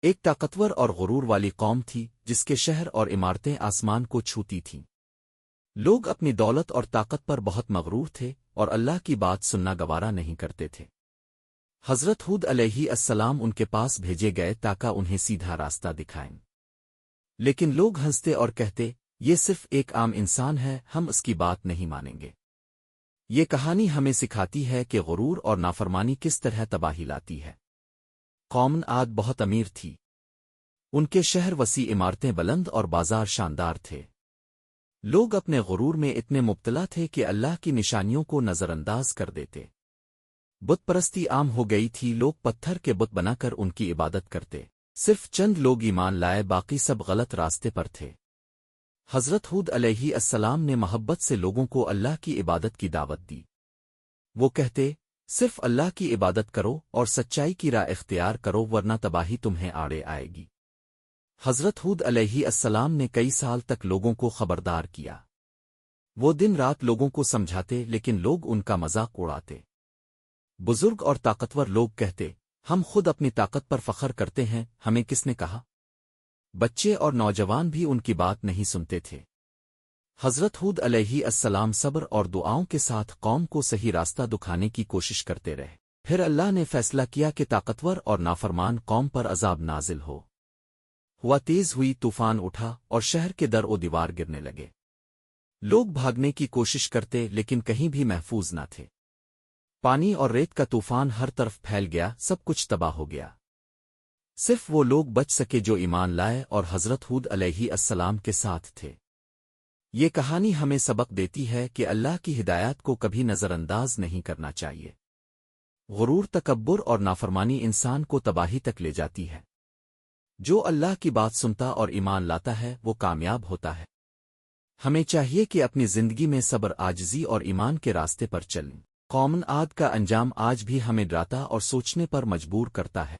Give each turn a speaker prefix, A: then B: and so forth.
A: ایک طاقتور اور غرور والی قوم تھی جس کے شہر اور عمارتیں آسمان کو چھوتی تھیں۔ لوگ اپنی دولت اور طاقت پر بہت مغرور تھے اور اللہ کی بات سننا گوارا نہیں کرتے تھے۔ حضرت ہود علیہ السلام ان کے پاس بھیجے گئے تاکہ انہیں سیدھا راستہ دکھائیں، لیکن لوگ ہنستے اور کہتے یہ صرف ایک عام انسان ہے، ہم اس کی بات نہیں مانیں گے۔ یہ کہانی ہمیں سکھاتی ہے کہ غرور اور نافرمانی کس طرح تباہی لاتی ہے۔ قوم عاد بہت امیر تھی، ان کے شہر وسیع، عمارتیں بلند اور بازار شاندار تھے۔ لوگ اپنے غرور میں اتنے مبتلا تھے کہ اللہ کی نشانیوں کو نظر انداز کر دیتے۔ بت پرستی عام ہو گئی تھی، لوگ پتھر کے بت بنا کر ان کی عبادت کرتے۔ صرف چند لوگ ایمان لائے، باقی سب غلط راستے پر تھے۔ حضرت ہود علیہ السلام نے محبت سے لوگوں کو اللہ کی عبادت کی دعوت دی۔ وہ کہتے صرف اللہ کی عبادت کرو اور سچائی کی راہ اختیار کرو، ورنہ تباہی تمہیں آڑے آئے گی۔ حضرت ہود علیہ السلام نے کئی سال تک لوگوں کو خبردار کیا۔ وہ دن رات لوگوں کو سمجھاتے، لیکن لوگ ان کا مذاق اڑاتے۔ بزرگ اور طاقتور لوگ کہتے ہم خود اپنی طاقت پر فخر کرتے ہیں، ہمیں کس نے کہا؟ بچے اور نوجوان بھی ان کی بات نہیں سنتے تھے۔ حضرت ہود علیہ السلام صبر اور دعاؤں کے ساتھ قوم کو صحیح راستہ دکھانے کی کوشش کرتے رہے۔ پھر اللہ نے فیصلہ کیا کہ طاقتور اور نافرمان قوم پر عذاب نازل ہوا تیز ہوئی، طوفان اٹھا اور شہر کے در و دیوار گرنے لگے۔ لوگ بھاگنے کی کوشش کرتے لیکن کہیں بھی محفوظ نہ تھے۔ پانی اور ریت کا طوفان ہر طرف پھیل گیا، سب کچھ تباہ ہو گیا۔ صرف وہ لوگ بچ سکے جو ایمان لائے اور حضرت ہود علیہ السلام کے ساتھ تھے۔ یہ کہانی ہمیں سبق دیتی ہے کہ اللہ کی ہدایات کو کبھی نظر انداز نہیں کرنا چاہیے۔ غرور، تکبر اور نافرمانی انسان کو تباہی تک لے جاتی ہے۔ جو اللہ کی بات سنتا اور ایمان لاتا ہے وہ کامیاب ہوتا ہے۔ ہمیں چاہیے کہ اپنی زندگی میں صبر، عاجزی اور ایمان کے راستے پر چلیں۔ قوم عاد کا انجام آج بھی ہمیں ڈراتا اور سوچنے پر مجبور کرتا ہے۔